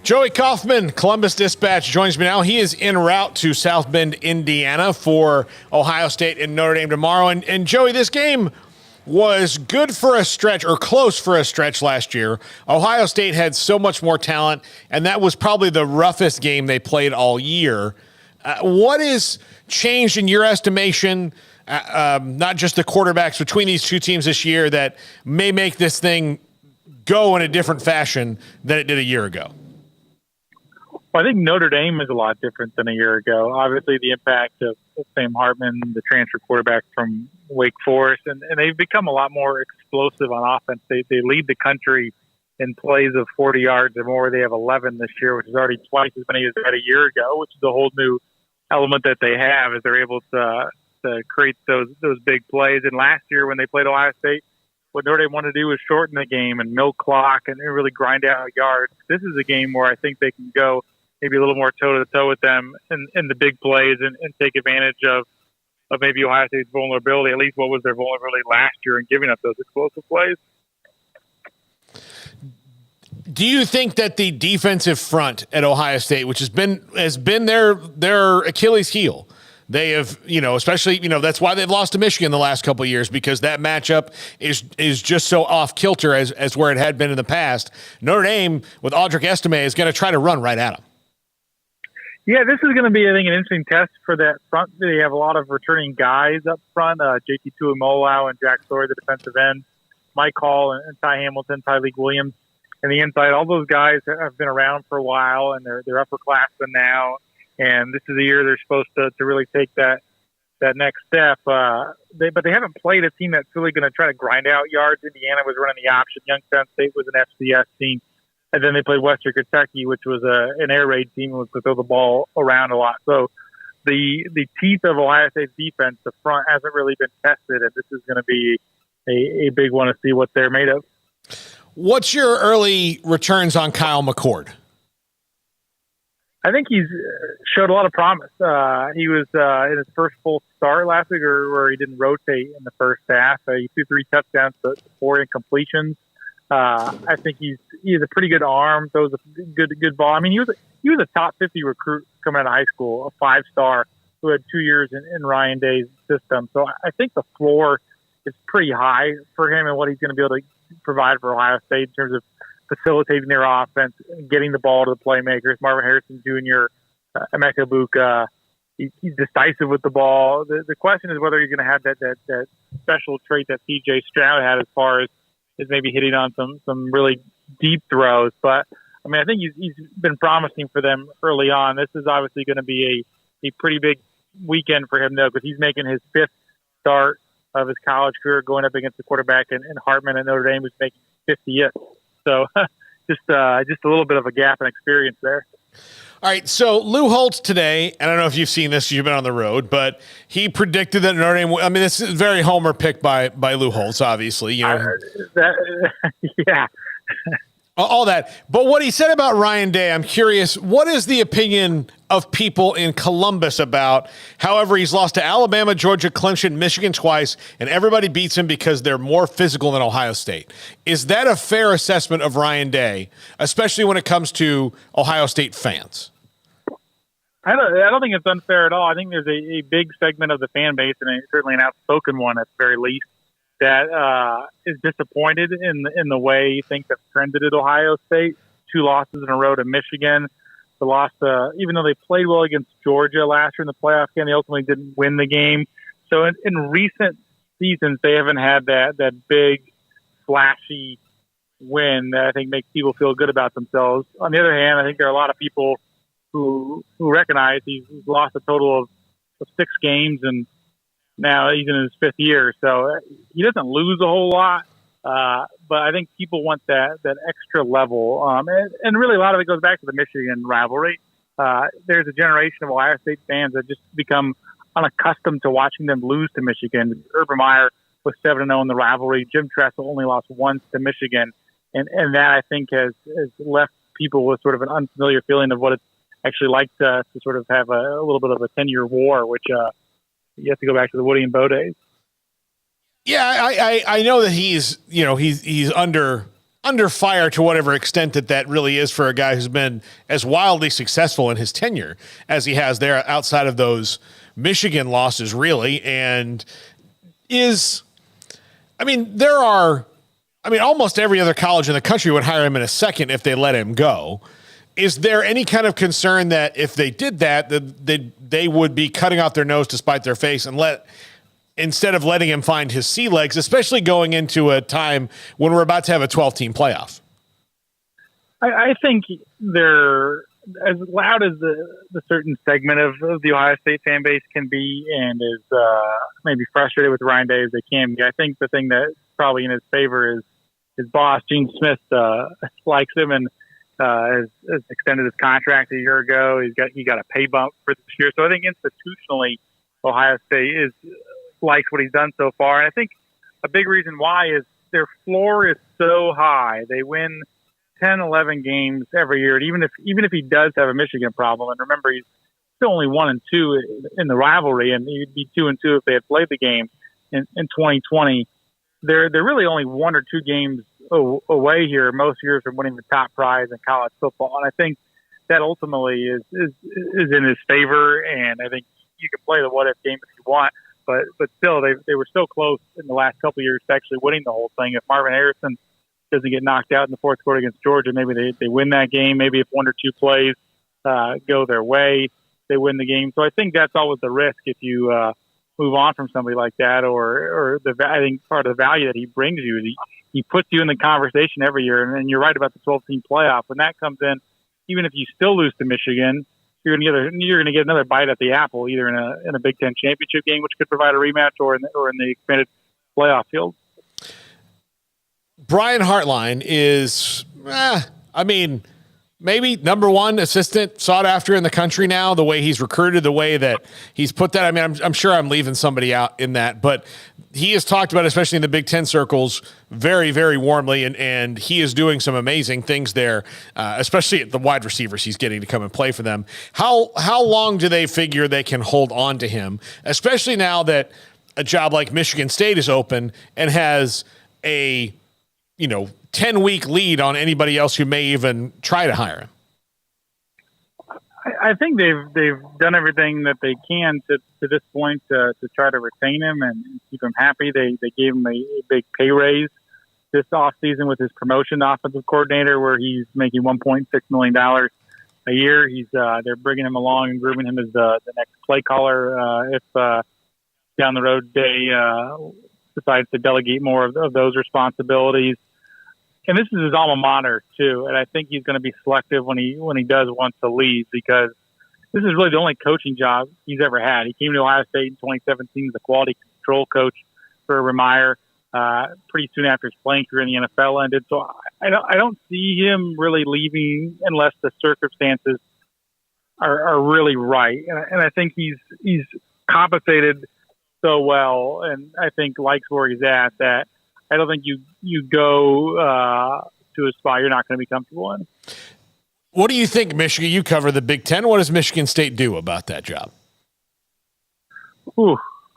Joey Kaufman, Columbus Dispatch, joins me now. He is en route to South Bend, Indiana for Ohio State and Notre Dame tomorrow. And Joey, this game was good for a stretch, or close for a stretch last year. Ohio State had so much more talent, and that was probably the roughest game they played all year. What is changed in your estimation, not just the quarterbacks between these two teams this year, that may make this thing go in a different fashion than it did a year ago? Well, I think Notre Dame is a lot different than a year ago. Obviously, the impact of Sam Hartman, the transfer quarterback from Wake Forest, and they've become a lot more explosive on offense. They lead the country in plays of 40 yards or more. They have 11 this year, which is already twice as many as they had a year ago, which is a whole new element that they have, is they're able to create those big plays. And last year when they played Ohio State, what Notre Dame wanted to do was shorten the game and milk clock and really grind out yards. This is a game where I think they can go maybe a little more toe-to-toe with them in the big plays and take advantage of maybe Ohio State's vulnerability, at least what was their vulnerability last year in giving up those explosive plays. Do you think that the defensive front at Ohio State, which has been their Achilles heel, they have, especially, that's why they've lost to Michigan the last couple of years, because that matchup is just so off kilter as where it had been in the past. Notre Dame with Audric Estime is going to try to run right at them. Yeah, this is going to be, I think, an interesting test for that front. They have a lot of returning guys up front, JT Tuimoloau and Jack Sawyer, the defensive end, Mike Hall and Ty Hamilton, Tyleek Williams, and the inside. All those guys have been around for a while, and they're upperclassmen now. And this is the year they're supposed to really take that next step. But they haven't played a team that's really going to try to grind out yards. Indiana was running the option. Youngstown State was an FCS team. And then they played Western Kentucky, which was an air raid team, which would throw the ball around a lot. So the teeth of Ohio State's defense, the front, hasn't really been tested, and this is going to be a big one to see what they're made of. What's your early returns on Kyle McCord? I think he's showed a lot of promise. He was in his first full start last week, where he didn't rotate in the first half. He threw 3 touchdowns to 4 incompletions. I think he has a pretty good arm. Throws a good ball. I mean, he was a top 50 recruit coming out of high school, a 5-star who had 2 years in Ryan Day's system. So I think the floor is pretty high for him and what he's going to be able to provide for Ohio State in terms of facilitating their offense, getting the ball to the playmakers. Marvin Harrison Jr., Emeka Buka, he's decisive with the ball. The question is whether he's going to have that special trait that C.J. Stroud had, as far as maybe hitting on some really deep throws. But I mean, I think he's been promising for them early on. This is obviously going to be a pretty big weekend for him, though, because he's making his 5th start of his college career, going up against the quarterback in Hartman at Notre Dame, who's making 50th. So just a little bit of a gap in experience there. All right, so Lou Holtz today, and I don't know if you've seen this, you've been on the road, but he predicted that Notre Dame, I mean, this is very homer pick by Lou Holtz, obviously. Yeah. All that. But what he said about Ryan Day, I'm curious, what is the opinion of people in Columbus about, however, he's lost to Alabama, Georgia, Clemson, Michigan twice, and everybody beats him because they're more physical than Ohio State. Is that a fair assessment of Ryan Day, especially when it comes to Ohio State fans? I don't think it's unfair at all. I think there's a big segment of the fan base, and certainly an outspoken one at the very least, that is disappointed in the way things have trended at Ohio State. 2 losses in a row to Michigan. The loss, even though they played well against Georgia last year in the playoff game, they ultimately didn't win the game. So in recent seasons, they haven't had that big, flashy win that I think makes people feel good about themselves. On the other hand, I think there are a lot of people who recognize he's lost a total of 6 games, and now he's in his 5th year. So he doesn't lose a whole lot, but I think people want that extra level. And really a lot of it goes back to the Michigan rivalry. There's a generation of Ohio State fans that just become unaccustomed to watching them lose to Michigan. Urban Meyer was 7-0 in the rivalry. Jim Tressel only lost once to Michigan. And that, I think, has left people with sort of an unfamiliar feeling of what it's actually like to sort of have a little bit of a 10-year war, which you have to go back to the Woody and Bo days. Yeah, I know that he's under under fire to whatever extent that really is for a guy who's been as wildly successful in his tenure as he has there outside of those Michigan losses, really. And almost every other college in the country would hire him in a second if they let him go. Is there any kind of concern that if they did that they would be cutting out their nose to spite their face and instead of letting him find his sea legs, especially going into a time when we're about to have a 12-team playoff? I think they're as loud as the certain segment of the Ohio State fan base can be, and is maybe frustrated with Ryan Day as they can be. I think the thing that's probably in his favor is his boss, Gene Smith, likes him and has extended his contract a year ago. He got a pay bump for this year. So I think institutionally, Ohio State likes what he's done so far. And I think a big reason why is their floor is so high. They win 10, 11 games every year. And even if he does have a Michigan problem, and remember, he's still only 1-2 in the rivalry, and he'd be 2-2 if they had played the game in 2020. They're really only 1 or 2 games away here most years from winning the top prize in college football. And I think that ultimately is in his favor. And I think you can play the what-if game if you want. But still, they were so close in the last couple of years to actually winning the whole thing. If Marvin Harrison doesn't get knocked out in the fourth quarter against Georgia, maybe they win that game. Maybe if 1 or 2 plays go their way, they win the game. So I think that's always the risk if you move on from somebody like that, or I think part of the value that he brings you is he puts you in the conversation every year. And you're right about the 12-team playoff. When that comes in, even if you still lose to Michigan, you're going to get another bite at the apple, either in a Big Ten championship game, which could provide a rematch, or in the expanded playoff field. Brian Hartline is, maybe number one assistant sought after in the country now, the way he's recruited, the way that he's put that. I'm sure I'm leaving somebody out in that, but he has talked about, especially in the Big Ten circles, very, very warmly, and he is doing some amazing things there, especially at the wide receivers he's getting to come and play for them. How long do they figure they can hold on to him, especially now that a job like Michigan State is open and has a 10-week lead on anybody else who may even try to hire him? I think they've done everything that they can to this point to try to retain him and keep him happy. They gave him a big pay raise this offseason with his promotion to offensive coordinator, where he's making $1.6 million a year. They're bringing him along and grooming him as the next play caller if down the road they decides to delegate more of those responsibilities. And this is his alma mater too, and I think he's going to be selective when he does want to leave, because this is really the only coaching job he's ever had. He came to Ohio State in 2017 as a quality control coach for Remeyer pretty soon after his playing career in the NFL ended. So I don't see him really leaving unless the circumstances are really right. And I think he's compensated so well, and I think likes where he's at, that I don't think you go to a spot you're not going to be comfortable in. What do you think, Michigan? You cover the Big Ten. What does Michigan State do about that job?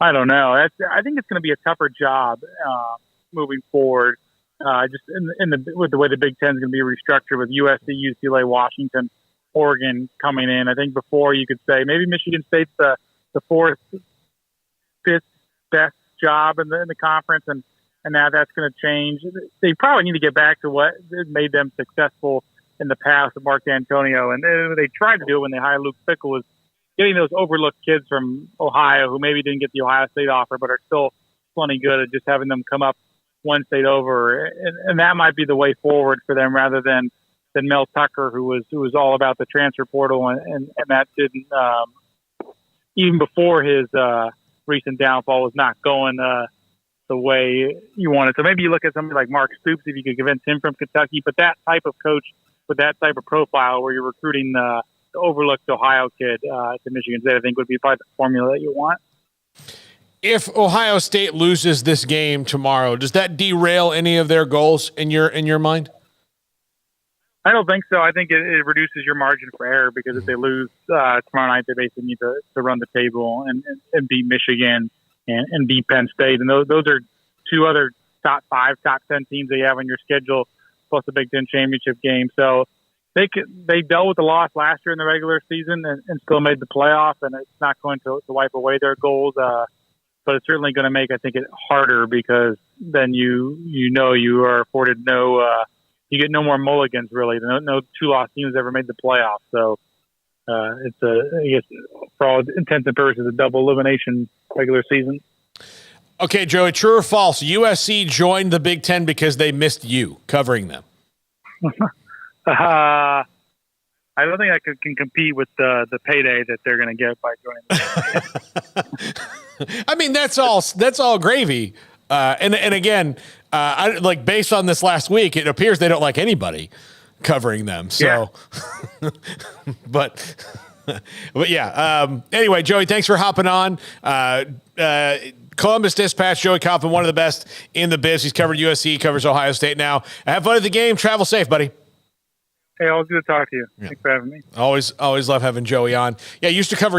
I don't know. I think it's going to be a tougher job moving forward. Just with the way the Big Ten is going to be restructured with USC, UCLA, Washington, Oregon coming in. I think before you could say maybe Michigan State's the fourth, fifth best job in the conference, and now that's going to change. They probably need to get back to what made them successful in the past with Mark D'Antonio. And they tried to do it when they hired Luke Fickell, was getting those overlooked kids from Ohio who maybe didn't get the Ohio State offer but are still plenty good, at just having them come up one state over. And that might be the way forward for them, rather than Mel Tucker, who was all about the transfer portal. And that didn't, even before his recent downfall, was not going the way you want it. So maybe you look at somebody like Mark Stoops, if you could convince him from Kentucky. But that type of coach with that type of profile, where you're recruiting the overlooked Ohio kid to Michigan State, I think would be probably the formula that you want. If Ohio State loses this game tomorrow, does that derail any of their goals in your mind? I don't think so. I think it reduces your margin for error, because if they lose tomorrow night, they basically need to run the table and beat Michigan and beat Penn State. And those are two other top 5, top 10 teams they have on your schedule plus the Big Ten championship game. So they dealt with the loss last year in the regular season and still made the playoff, and it's not going to wipe away their goals. But it's certainly going to make, I think, it harder because then you are afforded you get no more mulligans really. No two-loss teams ever made the playoffs. So it's I guess for all intents and purposes, a double elimination regular season. Okay, Joey, true or false? USC joined the Big Ten because they missed you covering them. I don't think I can compete with the payday that they're going to get by joining the I mean, that's all gravy. And again, based on this last week, it appears they don't like anybody covering them. So, yeah. but yeah. Anyway, Joey, thanks for hopping on. Columbus Dispatch, Joey Kaufman, one of the best in the biz. He's covered USC, covers Ohio State now. Have fun at the game. Travel safe, buddy. Hey, always good to talk to you. Yeah. Thanks for having me. Always love having Joey on. Yeah, used to cover